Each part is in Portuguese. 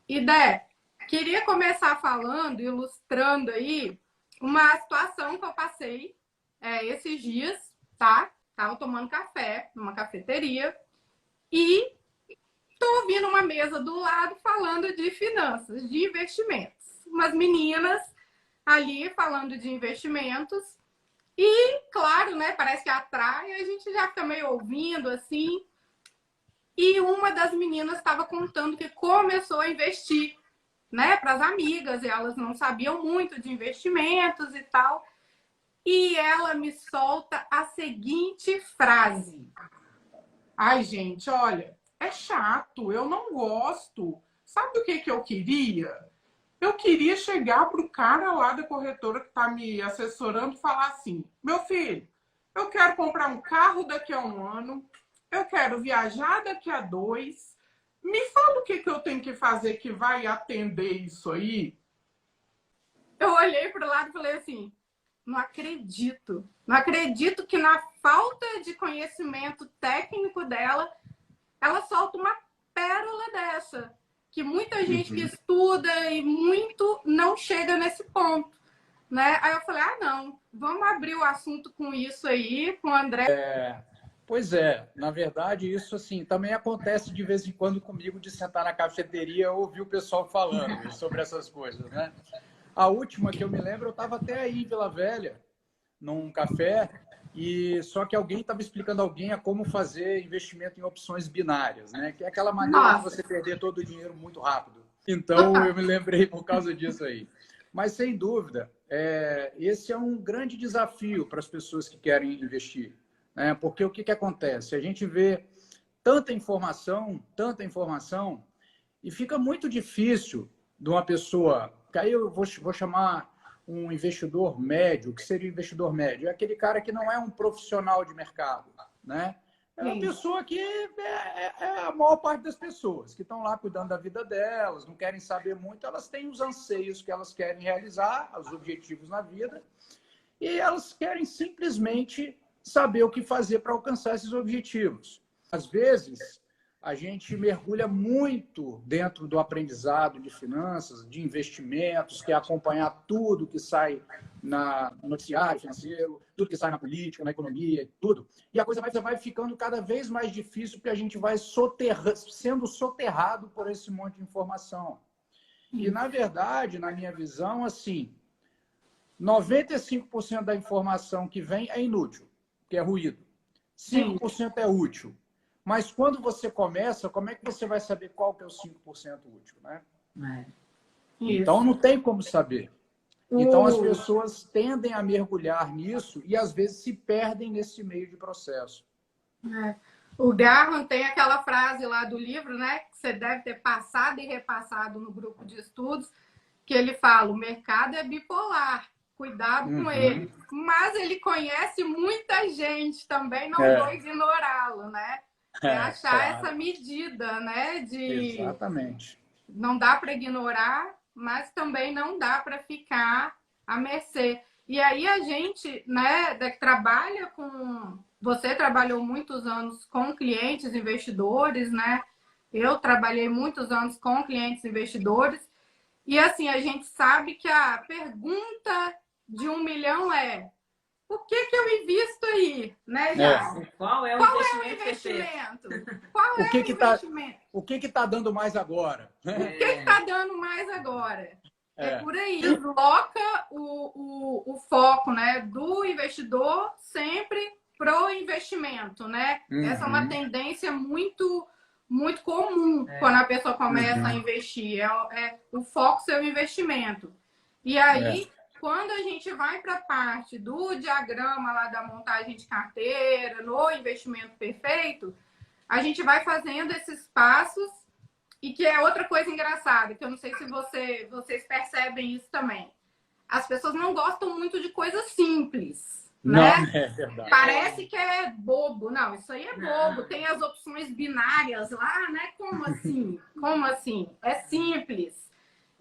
E Dé, queria começar falando, ilustrando aí, uma situação que eu passei esses dias, tá? Tava tomando café numa cafeteria e tô ouvindo uma mesa do lado falando de finanças, de investimentos. Umas meninas ali falando de investimentos e, claro, né, parece que atrai, a gente já fica meio ouvindo assim. E uma das meninas estava contando que começou a investir, né, para as amigas, e elas não sabiam muito de investimentos e tal. E ela me solta a seguinte frase: ai, gente, olha, é chato, eu não gosto. Sabe o que que eu queria? Eu queria chegar pro cara lá da corretora que está me assessorando e falar assim: meu filho, eu quero comprar um carro daqui a um ano, eu quero viajar daqui a dois. Me fala o que que eu tenho que fazer que vai atender isso aí. Eu olhei para o lado e falei assim: não acredito. Não acredito que na falta de conhecimento técnico dela, ela solta uma pérola dessa. Que muita gente que estuda e muito não chega nesse ponto, né? Aí eu falei, ah, não, vamos abrir o assunto com isso aí, com o André. Pois é, na verdade, isso assim também acontece de vez em quando comigo, de sentar na cafeteria e ouvir o pessoal falando sobre essas coisas, né? A última que eu me lembro, eu estava até aí em Vila Velha, num café, e só que alguém estava explicando a alguém a como fazer investimento em opções binárias, né? Que é aquela maneira de Nossa, você perder todo o dinheiro muito rápido. Então, eu me lembrei por causa disso aí. Mas, sem dúvida, esse é um grande desafio para as pessoas que querem investir, né? Porque o que acontece? A gente vê tanta informação, e fica muito difícil de uma pessoa... Que aí eu vou chamar um investidor médio. O que seria investidor médio? É aquele cara que não é um profissional de mercado, né? É uma sim. pessoa que é a maior parte das pessoas que estão lá cuidando da vida delas, não querem saber muito, elas têm os anseios que elas querem realizar, os objetivos na vida, e elas querem simplesmente saber o que fazer para alcançar esses objetivos. Às vezes, a gente mergulha muito dentro do aprendizado de finanças, de investimentos, que é acompanhar tudo que sai no noticiário financeiro, tudo que sai na política, na economia, tudo. E a coisa vai ficando cada vez mais difícil, porque a gente vai sendo soterrado por esse monte de informação. E, na verdade, na minha visão, assim, 95% da informação que vem é inútil, que é ruído. 5% é útil. Mas quando você começa, como é que você vai saber qual que é o 5% útil, né? Então, não tem como saber. Então, as pessoas tendem a mergulhar nisso e, às vezes, se perdem nesse meio de processo. O Graham tem aquela frase lá do livro, né? Que você deve ter passado e repassado no grupo de estudos, que ele fala: o mercado é bipolar, cuidado com ele. Mas ele conhece muita gente também, não vou ignorá-lo, né? É achar claro. essa medida, né? Exatamente. Não dá para ignorar, mas também não dá para ficar à mercê. E aí a gente, né, que trabalha com... Você trabalhou muitos anos com clientes investidores, né? Eu trabalhei muitos anos com clientes investidores. E assim, a gente sabe que a pergunta de 1 milhão é: o que que eu invisto aí, né, já? Qual é o Qual é o investimento? investimento? Qual é o investimento? O que está dando mais agora? O que está dando mais agora? É por aí. Desloca o foco, né, do investidor sempre pro investimento, né? Essa é uma tendência muito comum quando a pessoa começa a investir. O foco ser o investimento. E aí, quando a gente vai para a parte do diagrama lá da montagem de carteira, no investimento perfeito, a gente vai fazendo esses passos. E que é outra coisa engraçada, que eu não sei se vocês percebem isso também. As pessoas não gostam muito de coisas simples, Não, né? é verdade. Parece que é bobo. Não, isso aí é bobo. Tem as opções binárias lá, né? Como assim? Como assim? É simples.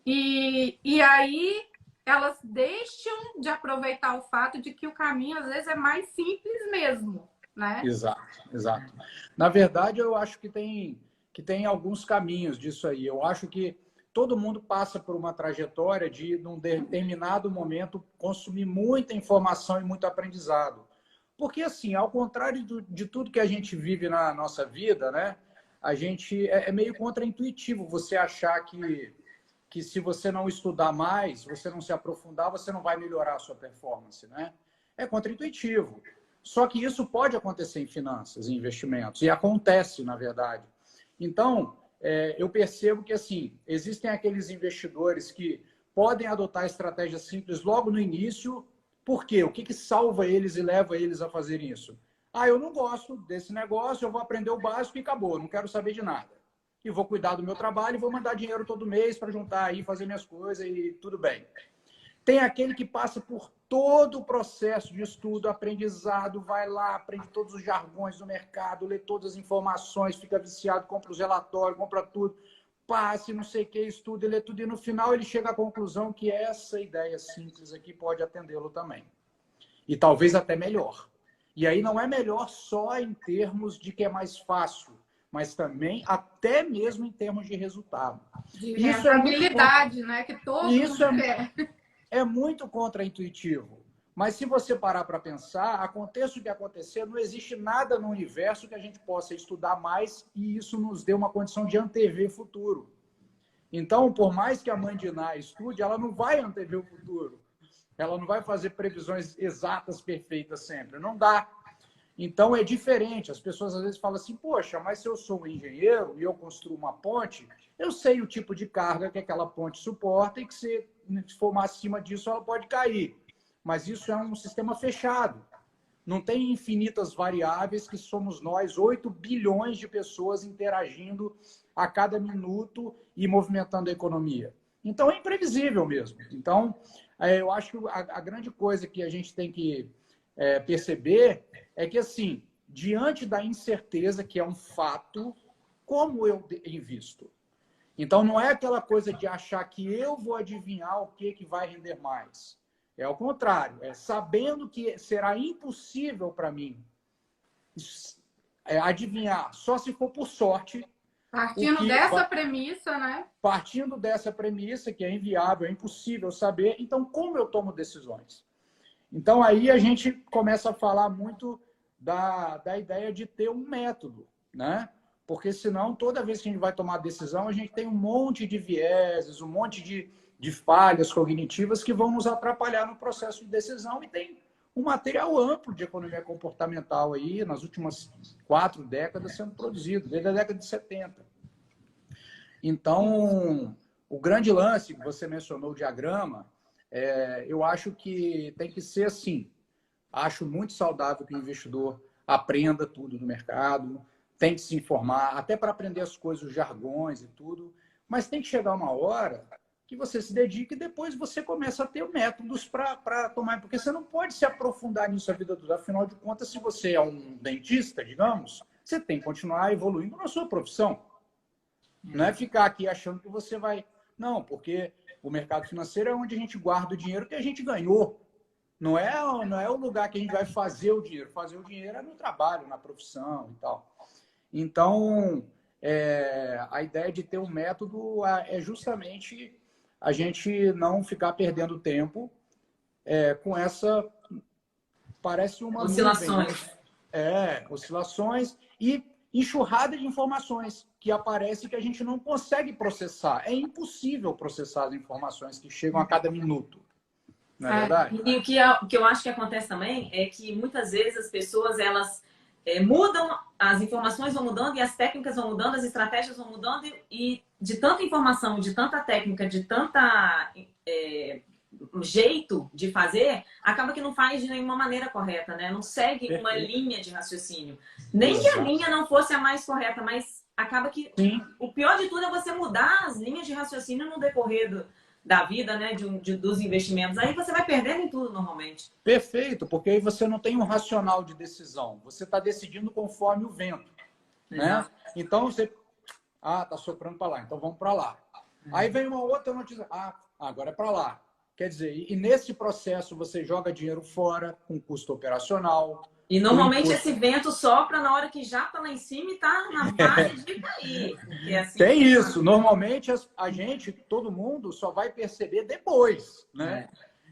E aí elas deixam de aproveitar o fato de que o caminho, às vezes, é mais simples mesmo, né? Exato, exato. Na verdade, eu acho que tem alguns caminhos disso aí. Eu acho que todo mundo passa por uma trajetória de, num determinado momento, consumir muita informação e muito aprendizado. Porque, assim, ao contrário de tudo que a gente vive na nossa vida, né, a gente é meio contraintuitivo você achar que se você não estudar mais, você não se aprofundar, você não vai melhorar a sua performance, né? É contraintuitivo. Só que isso pode acontecer em finanças, em investimentos, e acontece, na verdade. Então, eu percebo que, assim, existem aqueles investidores que podem adotar estratégias simples logo no início. Por quê? O que salva eles e leva eles a fazer isso? Ah, eu não gosto desse negócio, eu vou aprender o básico e acabou, não quero saber de nada. E vou cuidar do meu trabalho e vou mandar dinheiro todo mês para juntar aí, fazer minhas coisas e tudo bem. Tem aquele que passa por todo o processo de estudo, aprendizado, vai lá, aprende todos os jargões do mercado, lê todas as informações, fica viciado, compra os relatórios, compra tudo, passe, não sei o que, estuda, lê tudo, e no final ele chega à conclusão que essa ideia simples aqui pode atendê-lo também. E talvez até melhor. E aí não é melhor só em termos de que é mais fácil, mas também até mesmo em termos de resultado. De rentabilidade, né? Que todo mundo quer. É muito contraintuitivo. Mas se você parar para pensar, aconteça o que acontecer, não existe nada no universo que a gente possa estudar mais e isso nos dê uma condição de antever futuro. Então, por mais que a mãe de Ná estude, ela não vai antever o futuro. Ela não vai fazer previsões exatas, perfeitas sempre. Não dá. Então, é diferente. As pessoas às vezes falam assim, poxa, mas se eu sou um engenheiro e eu construo uma ponte, eu sei o tipo de carga que aquela ponte suporta e que se for mais acima disso, ela pode cair. Mas isso é um sistema fechado. Não tem infinitas variáveis que somos nós, 8 bilhões de pessoas interagindo a cada minuto e movimentando a economia. Então, é imprevisível mesmo. Então, eu acho que a grande coisa que a gente tem que perceber é que, assim, diante da incerteza, que é um fato, como eu invisto? Então, não é aquela coisa de achar que eu vou adivinhar o que vai render mais. É ao contrário, é sabendo que será impossível para mim adivinhar, só se for por sorte. Partindo dessa premissa, né? Partindo dessa premissa, que é inviável, é impossível saber, então como eu tomo decisões? Então aí a gente começa a falar muito da ideia de ter um método, né? Porque senão, toda vez que a gente vai tomar decisão, a gente tem um monte de vieses, um monte de falhas cognitivas que vão nos atrapalhar no processo de decisão e tem um material amplo de economia comportamental aí, nas últimas 4 décadas sendo produzido, desde a década de 70. Então, o grande lance que você mencionou, o diagrama, eu acho que tem que ser assim. Acho muito saudável que o investidor aprenda tudo do mercado, tem que se informar, até para aprender as coisas, os jargões e tudo, mas tem que chegar uma hora que você se dedique e depois você começa a ter métodos para tomar, porque você não pode se aprofundar nisso a vida toda. Afinal de contas, se você é um dentista, digamos, você tem que continuar evoluindo na sua profissão. Não é ficar aqui achando que você vai... Não, porque o mercado financeiro é onde a gente guarda o dinheiro que a gente ganhou. Não é o lugar que a gente vai fazer o dinheiro. Fazer o dinheiro é no trabalho, na profissão e tal. Então, a ideia de ter um método é justamente a gente não ficar perdendo tempo com essa... Parece uma oscilações. Nuvem, né? Oscilações e enxurrada de informações que aparece que a gente não consegue processar. É impossível processar as informações que chegam a cada minuto. Não é verdade? E o que eu acho que acontece também é que muitas vezes as pessoas elas mudam, as informações vão mudando e as técnicas vão mudando, as estratégias vão mudando e de tanta informação, de tanta técnica, de tanta jeito de fazer, acaba que não faz de nenhuma maneira correta, né? Não segue uma linha de raciocínio. Nem que a linha não fosse a mais correta, mas acaba que o pior de tudo é você mudar as linhas de raciocínio no decorrer da vida, né? Dos investimentos. Aí você vai perdendo em tudo normalmente. Perfeito, porque aí você não tem um racional de decisão. Você está decidindo conforme o vento. Né? Então você... tá soprando para lá, então vamos para lá. Aí vem uma outra notícia. Agora é para lá. Quer dizer, e nesse processo você joga dinheiro fora com custo operacional, E normalmente esse vento sopra na hora que já está lá em cima e está na fase de cair. É assim, tem isso. Normalmente a gente, todo mundo, só vai perceber depois, né?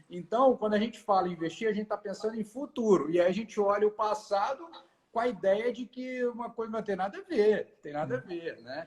Então, quando a gente fala em investir, a gente está pensando em futuro. E aí a gente olha o passado com a ideia de que uma coisa não tem nada a ver. Tem nada a ver, né?